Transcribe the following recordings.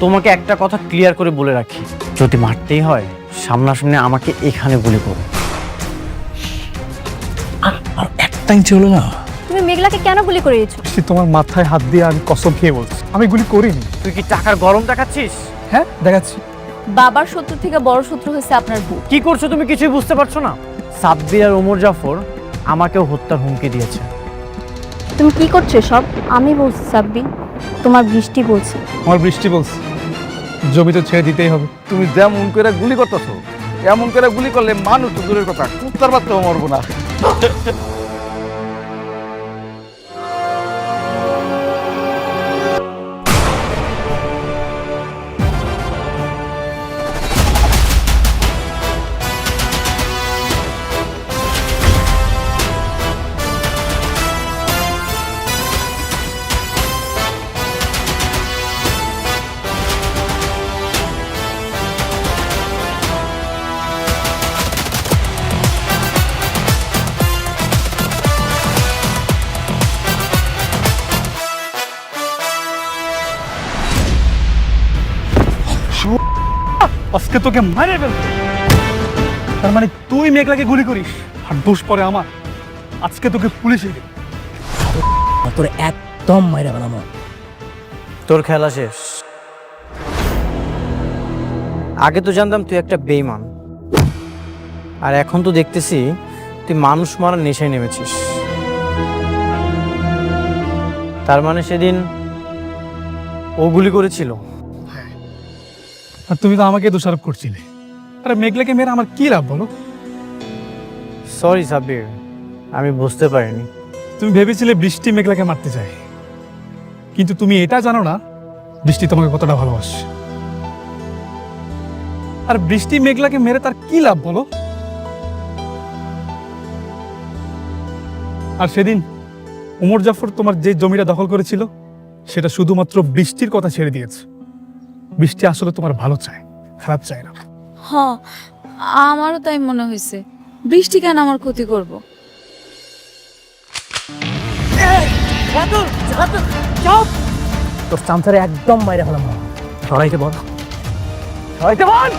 তোমাকে একটা কথা ক্লিয়ার করে বলে রাখি, যদি মারতেই হয় সামনাসামনি আমাকে এখানে গুলি করো। আর একটা ইঞ্চি হলো না। তুমি মেঘলাকে কেন গুলি করিয়েছো? তোমার মাথায় হাত দিয়ে আমি কসম খেয়ে বলছি আমি গুলি করিনি। তুই কি টাকার গরম দেখাচ্ছিস? হ্যাঁ দেখাচ্ছি। বাবার শত্রু থেকে বড় শত্রু হয়েছে আপনার বউ। কি করছো তুমি কিছুই বুঝতে পারছো না? সাব্বির আর ওমর জাফর আমাকেও হত্যার হুমকি দিয়েছে। তুমি কি করছো সব? আমি বলছি সাব্বি, তোমার বৃষ্টি বলছে। আমার বৃষ্টি বলছে জমি তো ছেড়ে দিতেই হবে। তুমি যেমন করে গুলি করতেছো, এমন করে গুলি করলে মানুষ তো দূরের কথা, কুত্তার বাচ্চাও মরবো না। আজকে তোকে মারে ফেলবো। তার মানে তুই মেঘলাকে গুলি করিস আর দোষ পরে আমার। আজকে তোকে পুলিশে দেবে। তোর একদম মাইরা বানাবো। তোর খেলা শেষ। আগে তো জানতাম তুই একটা বেঈমান, আর এখন তো দেখতেছি তুই মানুষ মারার নেশায় নেমেছিস। তার মানে সেদিন ও গুলি করেছিল? আর তুমি তো আমাকে দোষারোপ করছিলে। আরে মেঘলাকে মেরে আমার কি লাভ বলো? সরি সাব্বির, আমি বুঝতে পারিনি। তুমি ভেবেছিলে বৃষ্টি মেঘলাকে মারতে চায়, কিন্তু তুমি এটা জানো না বৃষ্টি তোমাকে কতটা ভালোবাসে। আর বৃষ্টি মেঘলাকে মেরে তার কি লাভ বলো? আর সেদিন ওমর জাফর তোমার যে জমিটা দখল করেছিল সেটা শুধুমাত্র বৃষ্টির কথা ছেড়ে দিয়েছে। বৃষ্টি আসলে তোমার ভালো চায়, খারাপ চায় না। হ্যাঁ, আমারও তাই মনে হয়েছে। বৃষ্টি কেন আমার ক্ষতি করব? তোর চামচারে একদম মাইরা ফেলাম। সরাইতে বল, সরাইতে বল।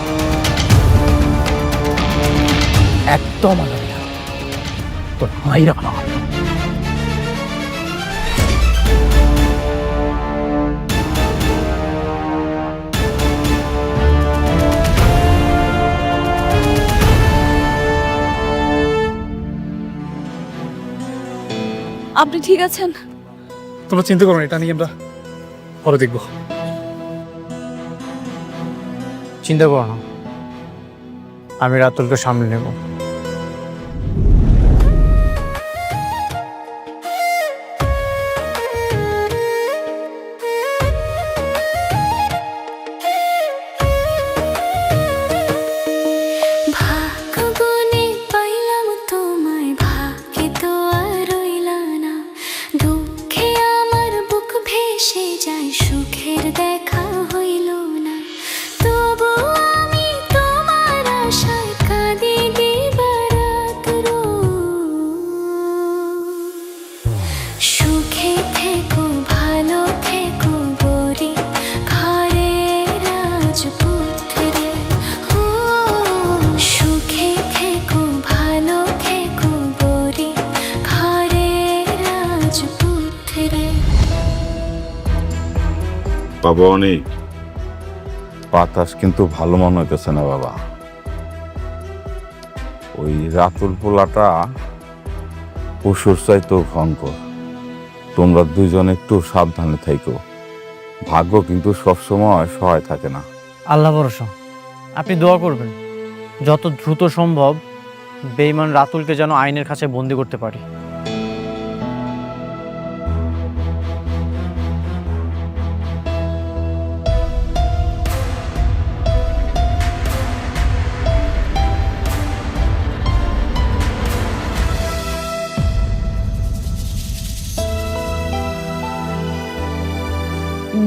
একদম আগাবি না। তোর মাইরা ফেলাম। আপনি ঠিক আছেন? তোমরা চিন্তা করো না, এটা নিয়ে আমরা পরে দেখবো। চিন্তা করো না, আমি রাতুলকে সামনে নেব। বাবা অনেক বাতাস কিন্তু ভালো মনে হইতেছে না বাবা। ওই রাতুল পোলাটা পশুর চাইতেও ভয়ঙ্কর। তোমরা দুইজন একটু সাবধানে থাইকো। ভাগ্য কিন্তু সবসময় সহায় থাকে না। আল্লাহ ভরসা, আপনি দোয়া করবেন যত দ্রুত সম্ভব বেঈমান রাতুলকে যেন আইনের কাছে বন্দি করতে পারি।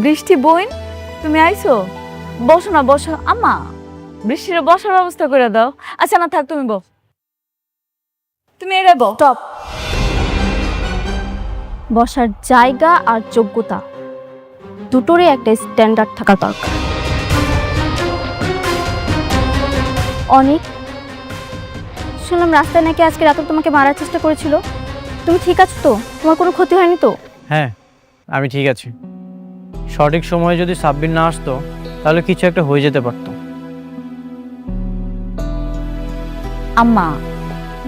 বৃষ্টি বোন, তুমি আইছো? বসো না, বসো। আম্মা, বৃষ্টির বসার ব্যবস্থা করে দাও। আচ্ছা না থাক, তুমি বস। তুমি এরে বস। স্টপ। বসার জায়গা আর যোগ্যতা দুটোরই একটা স্ট্যান্ডার্ড থাকা দরকার। অনেক শুনলাম রাস্তায় নাকি আজকে রাতে তোমাকে মারার চেষ্টা করেছিল, তুমি ঠিক আছো তো? তোমার কোনো ক্ষতি হয়নি তো? হ্যাঁ, আমি ঠিক আছি। সঠিক সময়ে যদি সাব্বির না আসতো তাহলে কিছু একটা হয়ে যেতে পারতো। আম্মা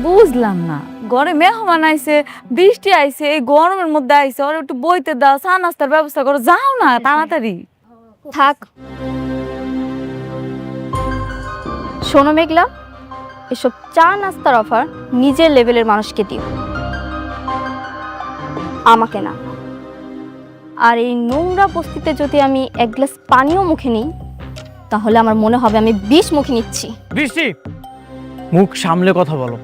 বুঝলাম না, ঘরে মেহমান আইছে, বৃষ্টি আইছে, এই গরমের মধ্যে আইছে, ওর একটু বইতে দাও, চা নাস্তার ব্যবস্থা করো, যাও না তাড়াতাড়ি। থাক। শোনো মেঘলা, এসব চা নাস্তার অফার নিজের লেভেলের মানুষকে দিও, আমাকে না। আর এই নোংরা বস্তিতে যদি আমি এক গ্লাস পানিও মুখে নিই তাহলে আমার মনে হবে আমি 20 মুখে নিচ্ছি। বৃষ্টি, মুখ সামলে কথা বলো।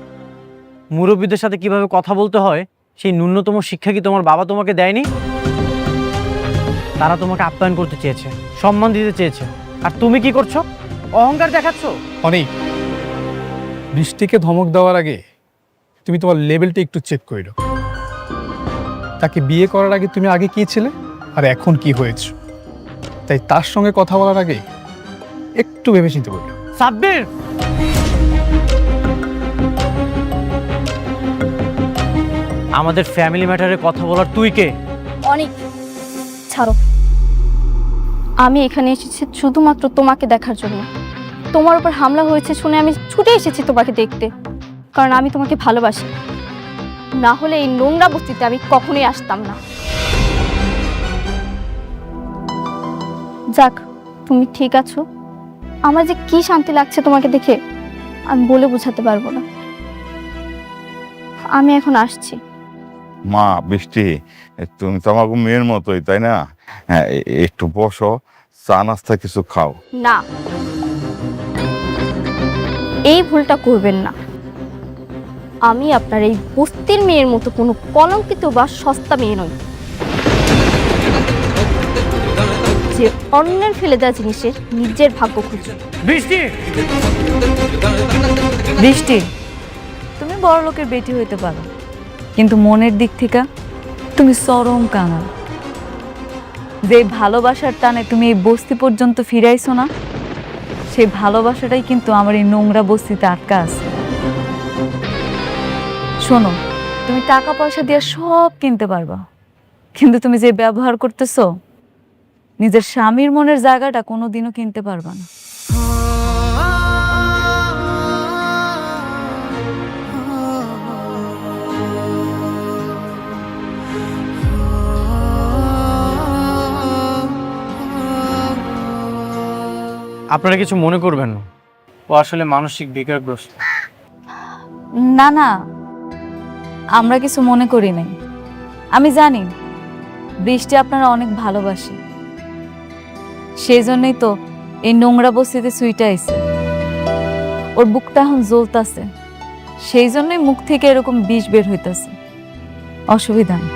মুরব্বীদের সাথে কিভাবে কথা বলতে হয় সেই ন্যূনতম শিক্ষা কি তোমার বাবা তোমাকে দেয়নি? তারা তোমাকে আপ্যায়ন করতে চেয়েছে, সম্মান দিতে চেয়েছে, আর তুমি কি করছো? অহংকার দেখাচ্ছ। অনেক বৃষ্টিকে ধমক দেওয়ার আগে তুমি তোমার লেভেলটা একটু চেক করে নাও। তাকে বিয়ে করার আগে তুমি আগে কি ছিলে আর এখন কি হয়েছে, তাই তার সঙ্গে কথা বলার আগে একটু ভেবে চিন্তে করবে। সাব্বির, আমাদের ফ্যামিলি ম্যাটারে কথা বলার তুই কে? অনেক ছাড়ো, আমি এখানে এসেছি শুধুমাত্র তোমাকে দেখার জন্য। তোমার উপর হামলা হয়েছে শুনে আমি ছুটে এসেছি তোমাকে দেখতে, কারণ আমি তোমাকে ভালোবাসি। না হলে এই নোংরা বস্তিতে আমি কখনোই আসতাম না। যাক, তুমি ঠিক আছো। আমার যে কি শান্তি লাগছে তোমাকে দেখে আমি বলে বোঝাতে পারবো না। আমি এখন আসছি। মা বৃষ্টি, তুমি তো আমাকে মেয়ের মতোই, তাই না? হ্যাঁ, একটু বসো, চা নাস্তা কিছু খাও। না, এই ভুলটা করবেন না। আমি আপনার এই বস্তির মেয়ের মতো কোনো কলঙ্কিত বা সস্তা মেয়ে নই, যে অন্যের ফেলে দেওয়া জিনিসের নিজের ভাগ্য খুঁজে। বৃষ্টি, বৃষ্টি, তুমি বড় লোকের বেটি হইতে পারো, কিন্তু মনের দিক থেকে তুমি চরম কাঙাল। যে ভালোবাসার টানে তুমি এই বস্তি পর্যন্ত ফিরাইছো না, সেই ভালোবাসাটাই কিন্তু আমার এই নোংরা বস্তিতে আটকা আছে। শোনো, তুমি টাকা পয়সা দিয়ে সব কিনতে পারবা, কিন্তু তুমি যে ব্যবহার করতেছো, নিজের স্বামীর মনের জায়গাটা কোনোদিনও কিনতে পারবা না। আপনারা কিছু মনে করবেন না, ও আসলে মানসিক বিকারগ্রস্ত। না না, আমরা কিছু মনে করি নাই। আমি জানি বৃষ্টি আপনারা অনেক ভালোবাসে, সেই জন্যই তো এই নোংরা বস্তিতে সুইটা আইছে। ওর বুকটা এখন জ্বলতাছে, সেই জন্যই মুখ থেকে এরকম বিষ বের হইতাছে। অসুবিধা নেই।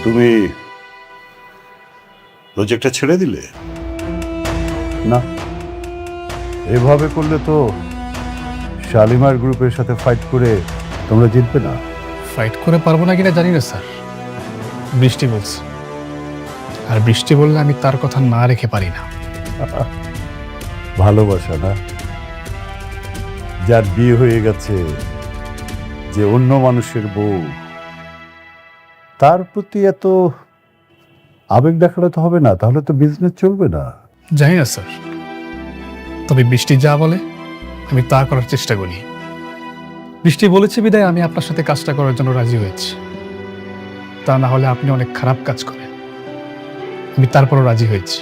তুমি প্রজেক্টটা ছেড়ে দিলে? না, এভাবে করলে তো শালিমার গ্রুপের সাথে ফাইট করে তোমরা জিতবে না। ফাইট করে পারবো না কিনা জানি না স্যার, বৃষ্টি বলছে, আর বৃষ্টি বললে আমি তার কথা না রেখে পারি না। ভালোবাসা না, যার বিয়ে হয়ে গেছে, যে অন্য মানুষের বউ, তার প্রতি এত আবেগ দেখালে তো হবে না, তাহলে তো বিজনেস চলবে না। জানি না স্যার, তবে বৃষ্টি যা বলে আমি তা করার চেষ্টা করি। বৃষ্টি বলেছে বিদায় আমি আপনার সাথে কাজটা করার জন্য রাজি হয়েছি, তা না হলে আপনি অনেক খারাপ কাজ করেন। আমি তারপরও রাজি হয়েছি।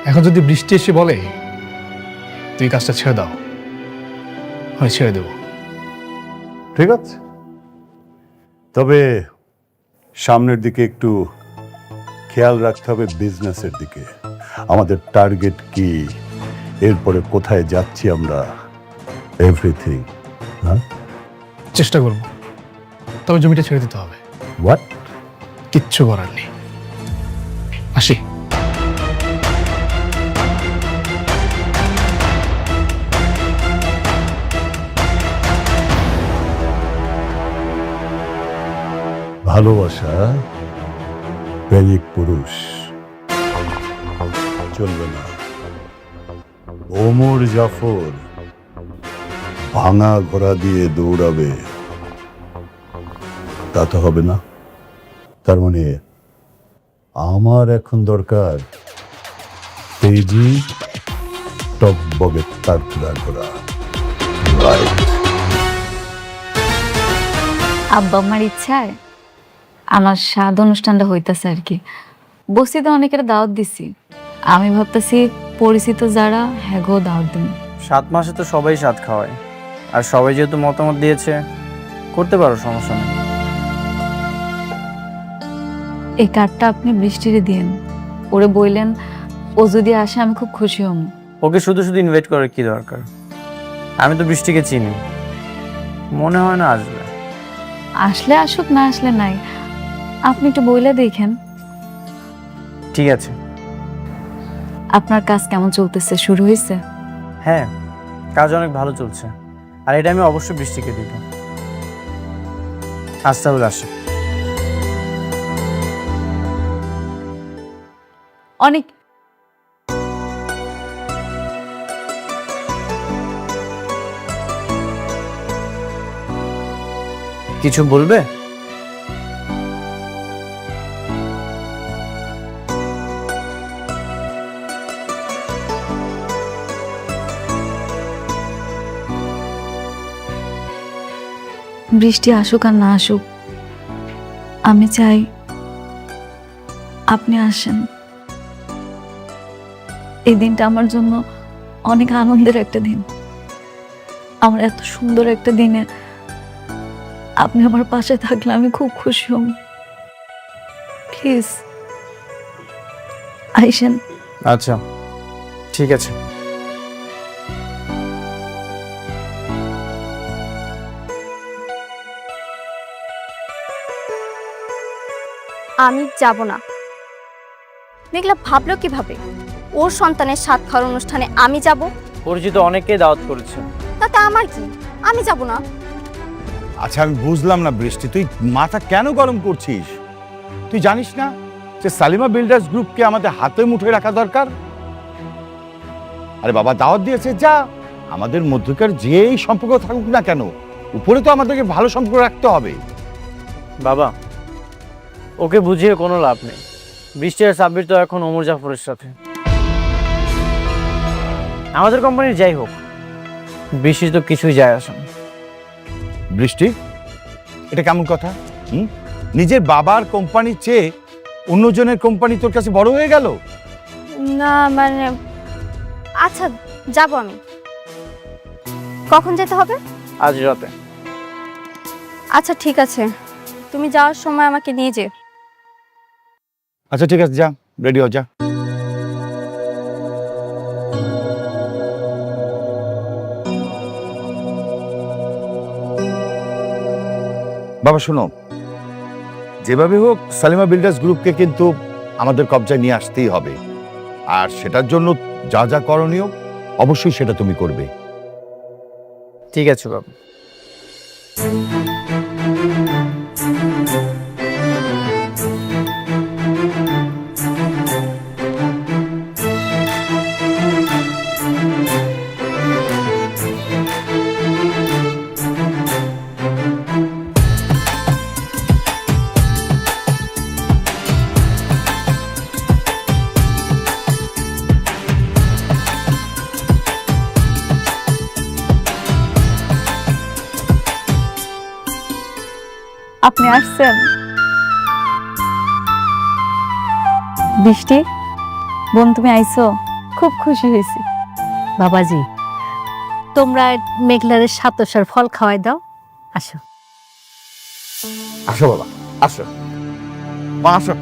এখন যদি বৃষ্টি এসে বলে তুই কাজটা ছেড়ে দাও, হয় ছেড়ে দেব। ঠিক আছে, তবে সামনের দিকে একটু খেয়াল রাখতে হবে, বিজনেসের দিকে। আমাদের টার্গেট কি, এরপরে কোথায় যাচ্ছি আমরা, এভরিথিং। হ্যাঁ, চেষ্টা করব, তবে জমিটা ছেড়ে দিতে হবে। হোয়াট? কিচ্ছু করার নেই। আসি। ভালোবাসা প্রেমিক পুরুষ চলবে না। ওমর জাফর ভাঙা ঘোড়া দিয়ে দৌড়াবে, তা তো হবে না। তার মানে আমার এখন দরকার তেজি টকবগে তারকুড়া ঘোড়া। রাইট। আব্বা আমার ইচ্ছায় আমার স্বাদ অনুষ্ঠানটা হইতাছে আর কি। বস্তিতে অনেকের দাওয়াত দিছি, আমি ভাবতেছি পরিচিত যারা হ্যাগো দাওয়াত দিন। 7 মাসে তো সবাই স্বাদ খাওয়ায়, আর সবাই যেহেতু মতামত দিয়েছে করতে পারো, সমস্যা নেই। এই কার্ডটা আপনি বৃষ্টিরে দিন, ওরে বললেন ও যদি আসে আমি খুব খুশি হব। ওকে শুধু শুধু ইনভাইট করার কি দরকার? আমি তো বৃষ্টিকে চিনি, মনে হয় না আসবে। আসলে আসুক, না আসলে নাই, আপনি একটু বইলে দেখেন। ঠিক আছে। আপনার কাজ কেমন চলতেছে, শুরু হয়েছে? হ্যাঁ, কাজ অনেক ভালো চলছে, আর এটা আমি অবশ্যই বৃষ্টিকে দিব। আজ তাহলে আসি। অনেক কিছু বলবে? বৃষ্টি আসুক আর না আসুক, আমি চাই আপনি আসেন। এই দিনটা আমার জন্য অনেক আনন্দের একটা দিন। আমার এত সুন্দর একটা দিনে আপনি আমার পাশে থাকলে আমি খুব খুশি হব। প্লিজ আইসেন। আচ্ছা, ঠিক আছে। আমি যাব না। মেঘলা ভাবলো কিভাবে ওর সন্তানের সাত খাওয়ার অনুষ্ঠানে আমি যাব? পরিচিত অনেককেই দাওয়াত করেছে। তাতে আমার কি? আমি যাব না। আচ্ছা আমি বুঝলাম না বৃষ্টি, তুই মাথা কেন গরম করছিস? তুই জানিস না যে সালিমা বিল্ডার্স গ্রুপকে আমাদের হাতে মুঠোয় রাখা দরকার? আরে বাবা দাওয়াত দিয়েছে, যা। আমাদের মধ্যকার যেই সম্পর্ক থাকুক না কেন, উপরে তো আমাদেরকে ভালো সম্পর্ক রাখতে হবে। বাবা, ওকে বুঝিয়ে কোনো লাভ নেই। বৃষ্টি আর সাব্বির তো এখন ওমর জাফরের সাথে। আমাদের কোম্পানির যাই হোক, বৃষ্টির তো কিছুই যায় আসে না। বৃষ্টি, এটা কেমন কথা? নিজের বাবার কোম্পানির চেয়ে অন্যজনের কোম্পানি তোর কাছে বড় হয়ে গেল? না মানে, আচ্ছা যাব আমি। কখন যেতে হবে? আজ রাতে। আচ্ছা ঠিক আছে, তুমি যাওয়ার সময় আমাকে নিয়ে যেও। আচ্ছা ঠিক আছে, যা, রেডি হ, যা। বাবা শোনো, যেভাবে হোক সালিমা বিল্ডার্স গ্রুপকে কিন্তু আমাদের কবজায় নিয়ে আসতেই হবে, আর সেটার জন্য যা যা করণীয় অবশ্যই সেটা তুমি করবে। ঠিক আছে বাবা। আপনি আসছেন? বৃষ্টি বোন, তুমি আইছো, খুব খুশি হয়েছি। বাবাজি, তোমরা মেঘলারের সাতসার ফল খাওয়াই দাও। আসো আসো বাবা, আসো মা, আসো।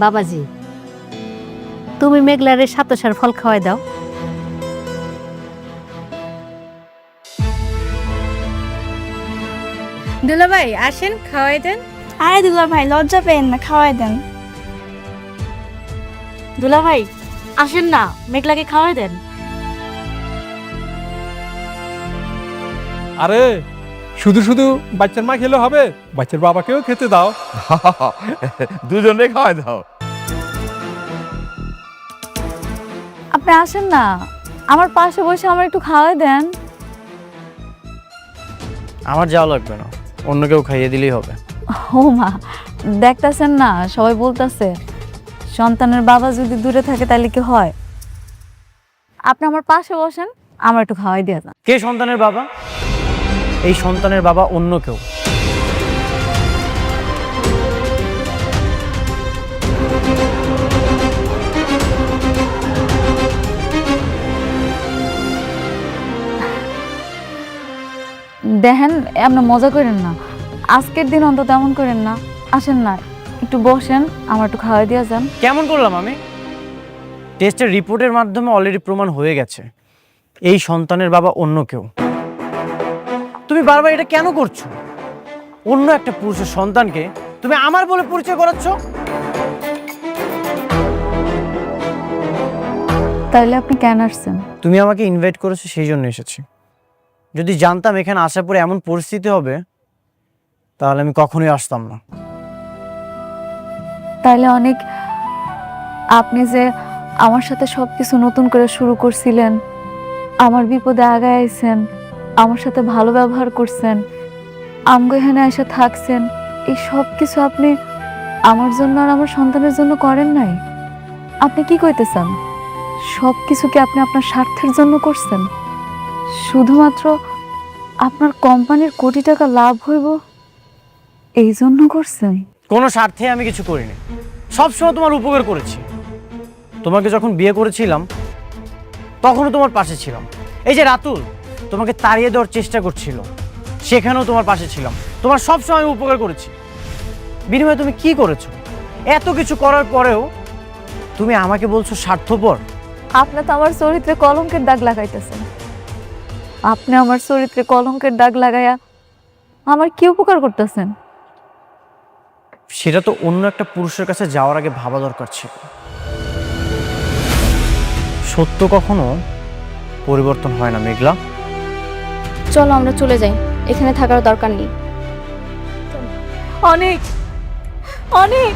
বাবাজি, তুমি মেঘলারে সাতশার ফল খাওয়াই দাও। দুলাভাই আসেন, খাওয়াই দেন। আরে দুলা ভাই লজ্জা পেন না, খাওয়াই দেন। দুলাভাই আসেন না, মেঘলাকে খাওয়াই দেন। আরে শুধু শুধু বাচ্চার মা খেলে হবে, বাচ্চার বাবাকেও খেতে দাও। দুজনে খাওয়াই দাও। আপনি আসেন না, আমার পাশে বসে আমার একটু খাওয়াই দেন। আমার যাওয়া লাগবে না, অন্য কেউ খাইয়ে দিলেই হবে। ও মা, দেখতাছেন না সবাই বলতাছে সন্তানের বাবা যদি দূরে থাকে তাহলে কি হয়? আপনি আমার পাশে বসেন, আমার একটু খাওয়াই দিয়ে যান। কে সন্তানের বাবা? এই সন্তানের বাবা অন্য কেউ। দেখেন, আপনি মজা করেন না, আজকের দিন অন্তত এমন করেন না। আসেন না, একটু বসেন, আমার একটু খাওয়াই দিয়ে যান। কেমন করলাম আমি? টেস্টের রিপোর্টের মাধ্যমে অলরেডি প্রমাণ হয়ে গেছে এই সন্তানের বাবা অন্য কেউ। তুমি বারবার এটা কেন করছো? অন্য একটা পুরুষের সন্তানকে তুমি আমার বলে পরিচয় করাচ্ছ। তাইলে আপনি কেন আসছেন? তুমি আমাকে ইনভাইট করেছো, সেই জন্য এসেছি। যদি জানতাম এখানে আসার পরে এমন পরিস্থিতি হবে তাহলে আমি কখনোই আসতাম না। তাইলে অনেক, আপনি যে আমার সাথে সবকিছু নতুন করে শুরু করছিলেন, আমার বিপদে আগায় আইছেন, আমার সাথে ভালো ব্যবহার করছেন, আমগো এখানে এসে থাকছেন, এই সব কিছু আপনি আমার জন্য আর আমার সন্তানের জন্য করেন নাই। আপনি কি কইতেছেন? সব কিছু কি আপনি আপনার স্বার্থের জন্য করছেন? শুধুমাত্র আপনার কোম্পানির কোটি টাকা লাভ হইব এই জন্য করছেন? কোনো স্বার্থে আমি কিছু করিনি, সবসময় তোমার উপকার করেছি। তোমাকে যখন বিয়ে করেছিলাম তখনও তোমার পাশে ছিলাম। এই যে রাতুল তোমাকে তাড়িয়ে দেওয়ার চেষ্টা করছিল, সেখানেও তোমার পাশে ছিলাম। তোমার সবসময় আমি উপকার করেছি। বিনিময়ে তুমি কি করেছো? এত কিছু করার পরেও তুমি আমাকে বলছো স্বার্থপর। আপনি তো আমার চরিত্রে কলঙ্কের দাগ লাগাইতেছেন। আপনি আমার চরিত্রে কলঙ্কের দাগ লাগাইয়া আমার কি উপকার করতেছেন? সেটা তো অন্য একটা পুরুষের কাছে যাওয়ার আগে ভাবা দরকার ছিল। সত্য কখনো পরিবর্তন হয় না মেঘলা। চলো আমরা চলে যাই, এখানে থাকার দরকার নেই। অনেক অনেক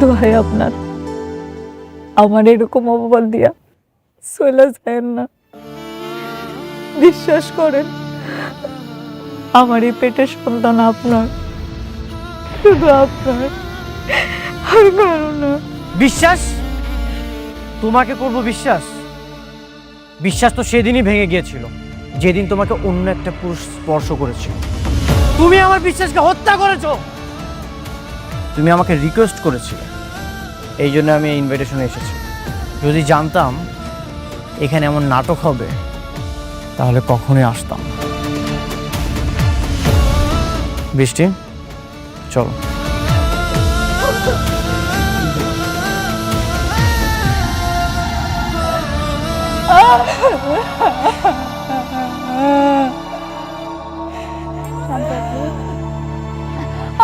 দোহাই আপনার, আমার এরকম অপবাদ দিয়া চলে যায় না। বিশ্বাস করেন, আমার এই পেটের সন্তান আপনার, শুধু আপনার, আর কারো না। বিশ্বাস? তোমাকে করব বিশ্বাস? বিশ্বাস তো সেদিনই ভেঙে গিয়েছিল যেদিন তোমাকে অন্য একটা পুরুষ স্পর্শ করেছিল। তুমি আমার বিশ্বাসকে হত্যা করেছো। তুমি আমাকে রিকোয়েস্ট করেছিলে, এই জন্য আমি এই ইনভাইটেশনে এসেছি। যদি জানতাম এখানে এমন নাটক হবে তাহলে কখনোই আসতাম না। বৃষ্টি, চলো।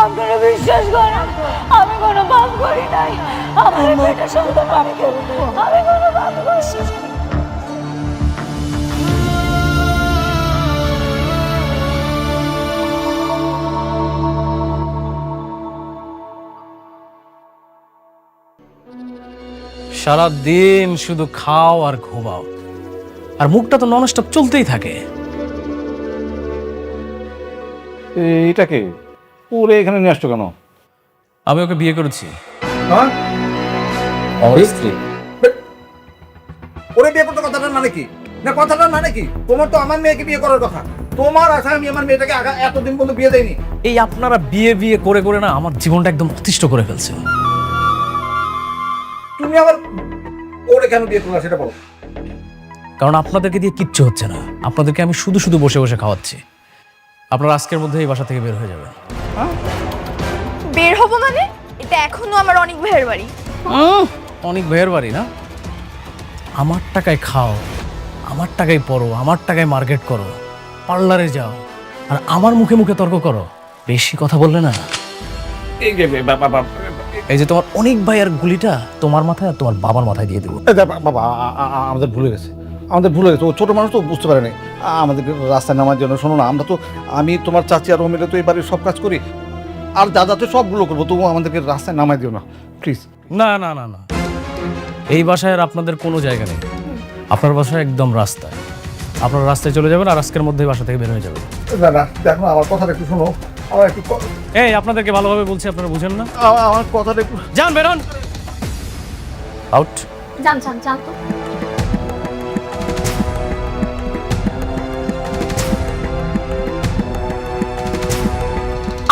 আপনারা বিশ্বাস করেন, আমি কোনো পাপ করি নাই। আমার পেটের সন্তান আমি কোনো পাপ করি নাই। সারাদিন শুধু খাও আর ঘুমাও, আর মুখটা তো ননস্টপ চলতেই থাকে। এটাকে ওরে এখানে নিয়ে আসছো কেন? আমি ওকে বিয়ে করেছি। হ্যাঁ, স্ত্রী। ওরে বিয়ে করতে কথাটার মানে কি? না কথাটার মানে কি? তোমার তো আমার মেয়েকে বিয়ে করার কথা। তোমার আশা আমি আমার মেয়েটাকে এতদিন পর্যন্ত বিয়ে দেয়নি। এই আপনারা বিয়ে বিয়ে করে করে না আমার জীবনটা একদম অতিষ্ঠ করে ফেলছেন। তুমি আবার ওরে কেন বিয়ে করলা সেটা বলো। কারণ আপনাদেরকে দিয়ে কিচ্ছু হচ্ছে না, আপনাদেরকে আমি শুধু শুধু বসে বসে খাওয়াচ্ছি। আপনারা আজকের মধ্যে এই বাসা থেকে বের হয়ে যাবেন। বের হবো মানে? এটা এখনো আমার অনেক ভাইয়ের বাড়ি। অনেক ভাইয়ের বাড়ি না? আমার টাকায় খাও, আমার টাকায় পড়ো, আমার টাকায় মার্কেট করো, পার্লারে যাও, আর আমার মুখে মুখে তর্ক করো। বেশি কথা বললে না এই যে তোমার অনেক ভাইয়ের গুলিটা তোমার মাথায় আর তোমার বাবার মাথায় দিয়ে দেবো। বাবা আমাদের ভুলে গেছে, আমাদের ভুলে গেছে। ও ছোট মানুষ তো বুঝতে পারে না আমাদেরকে রাস্তায় নামার জন্য। শোনো না, আমরা তো আমি তোমার চাচি আর ও মিলে তো এই বাড়ির সব কাজ করি, আর যা যাতে সবগুলো করবো, তবু আমাদেরকে রাস্তায় নামাই দিও না প্লিজ। না না না না, এই বাসায় আর আপনাদের কোনো জায়গা নেই। আপনার বাসায় একদম রাস্তায়। আপনারা রাস্তায় চলে যাবেন আর আজকের মধ্যে বাসা থেকে বের হয়ে যাবেন। না না দেখো আমার কথাটা একটু শোনো, আমার একটু এই আপনাদেরকে ভালোভাবে বলছি, আপনারা বুঝেন না? আমার কথাটা একটু যান, বেরোন, আউট। যান যান যান তো।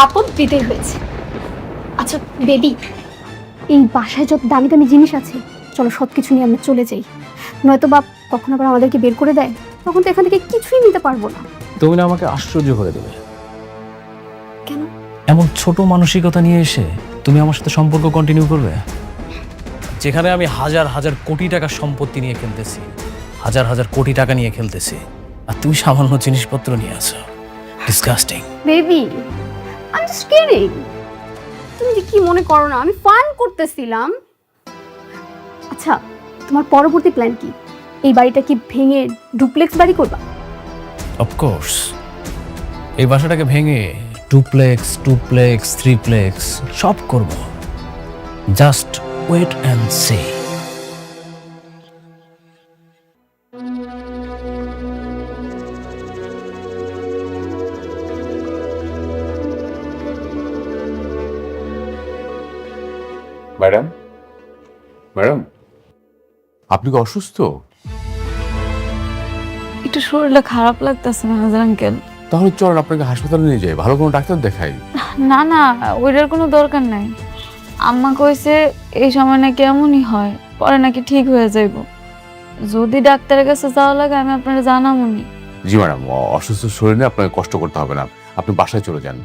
আপদ বিদায় হয়েছে। আচ্ছা বেবি, এই বাসায় যত দামি দামি জিনিস আছে, চলো সব কিছু নিয়ে আমরা চলে যাই। নয়তো বাপ কখন আবার আমাদেরকে বের করে দেয়, তখন তো এখান থেকে কিছুই নিতে পারবো না। তুমি না আমাকে আশ্চর্য করে দেবে। কেন? এমন ছোট মানসিকতা নিয়ে এসে তুমি আমার সাথে সম্পর্ক কন্টিনিউ করবে, যেখানে আমি হাজার হাজার কোটি টাকার সম্পত্তি নিয়ে খেলতেছি, হাজার হাজার কোটি টাকা নিয়ে খেলতেছি, আর তুমি সামান্য জিনিসপত্র নিয়ে আছো। Disgusting. Baby, I am just kidding. তুমি যে কি মনে করো না, আমি ফান করতেছিলাম। আচ্ছা, তোমার পরবর্তী প্ল্যান কি? এই বাড়িটা কি ভেঙে ডুপ্লেক্স বাড়ি করবা? অফকোর্স, এই বাসাটাকে ভেঙে ডুপ্লেক্স, টুপ্লেক্স, থ্রিপ্লেক্স সব করব। Just wait and see. Madam, madam, আপনি কি অসুস্থ? একটু শরীরটা খারাপ লাগতেছে মেহেজার আঙ্কেল। তাহলে চলেন আপনাকে হাসপাতালে নিয়ে যাই, ভালো কোনো ডাক্তার দেখাই। না না, ওইটার কোনো দরকার নাই। আম্মা কইছে এই সময় নাকি এমনই হয়, পরে নাকি ঠিক হয়ে যাইব। যদি ডাক্তারের কাছে যাওয়া লাগে আমি আপনারা জানাবনি। জি ম্যাডাম, অসুস্থ শরীরে আপনাকে কষ্ট করতে হবে না, আপনি বাসায় চলে যান।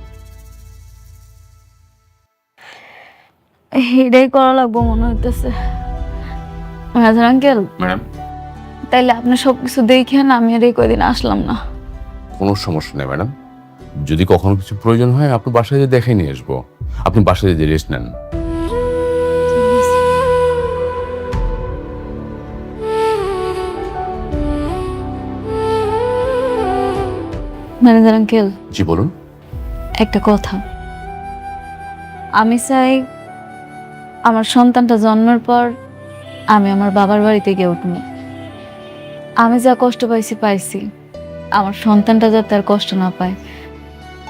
এটাই করা লাগবো মনে হইতেছে। মেহেজার আঙ্কেল, ম্যাডাম, তাইলে আপনি সবকিছু দেখেন, আমি আর এই কয়দিন আসলাম না। কোনো সমস্যা নেই ম্যাডাম, যদি কখনো কিছু প্রয়োজন হয় আপনি বাসায় যেয়ে দেখে নিয়ে আসবো। আপনি বাসায় যেয়ে রেস্ট নেন। ম্যানেজার আঙ্কেল, জি বলুন। একটা কথা, আমি চাই আমার সন্তানটা জন্মের পর আমি আমার বাবার বাড়িতে গিয়ে উঠবো। আমি যা কষ্ট পাইছি, আমার সন্তানটা যাতে আর কষ্ট না পায়,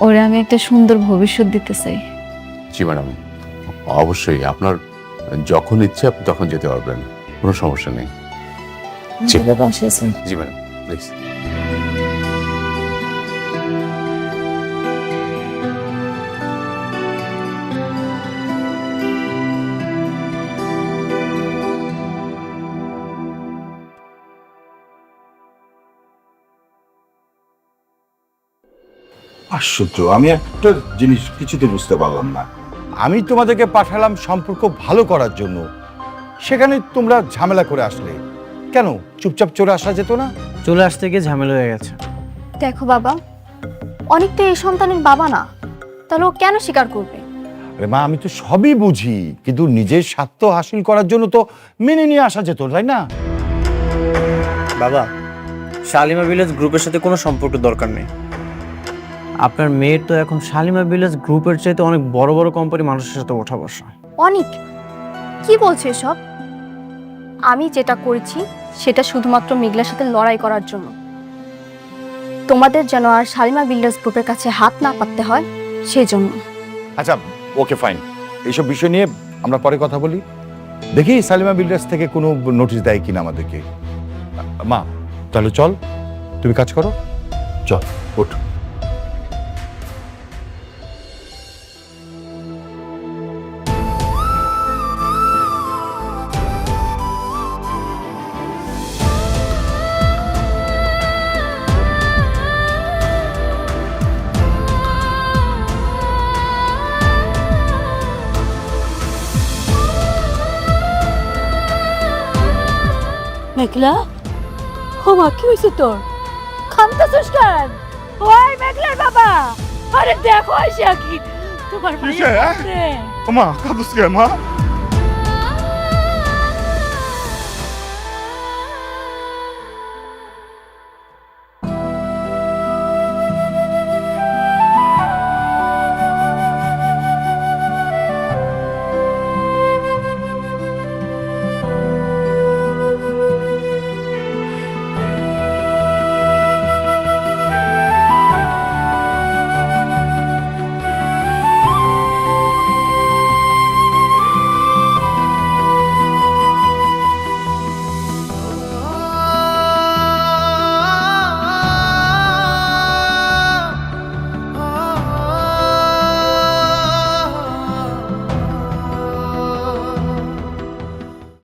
ওরে আমি একটা সুন্দর ভবিষ্যৎ দিতে চাই। জি ম্যাডাম, অবশ্যই আপনার যখন ইচ্ছে আপনি তখন যেতে পারবেন, কোনো সমস্যা নেই। জি জি ম্যাডাম, প্লিজ। আশ্চর্য, আমি একটা জিনিস কিছুতে বুঝতে পারলাম না। আমি তোমাদেরকে পাঠালাম সম্পর্ক ভালো করার জন্য, সেখানে তোমরা ঝামেলা করে আসলে কেন? চুপচাপ চলে আসা যেত না? চলে আসতে গিয়ে ঝামেলা হয়ে গেছে। দেখো বাবা, অনেক তো এই সন্তানের বাবা না, তাহলে ও কেন স্বীকার করবে? আরে মা, আমি তো সবই বুঝি, কিন্তু নিজের স্বার্থ হাসিল করার জন্য তো মেনে নিয়ে আসা যেত, তাই না? বাবা, শালিমা ভিলেজ গ্রুপের সাথে কোনো সম্পর্ক দরকার নেই। আপনার মেয়ের তো এখন শালিমা ভিলেজ গ্রুপের চাইতে অনেক বড় বড় কোম্পানি মানুষের সাথে ওঠা বসা। অনেক কি বলছে সব? আমি যেটা করেছি সেটা শুধুমাত্র মেঘলার সাথে লড়াই করার জন্য। তোমাদের যেন আর শালিমা বিল্ডার্স গ্রুপের কাছে হাত না পাততে হয়, সেই জন্য। আচ্ছা, ওকে ফাইন, এইসব বিষয় নিয়ে আমরা পরে কথা বলি। দেখি সালিমা বিল্ডার্স থেকে কোনো নোটিশ দেয় কিনা আমাদেরকে। মা, তাহলে চল, তুমি কাজ করো, চল ওঠ। মেঘলা ও মা কি হয়েছে তোর খান্তাছিস কেন ওই মেঘলার বাবা আরে দেখো আইসা কি তোমার মা কাঁদছিস কে মা?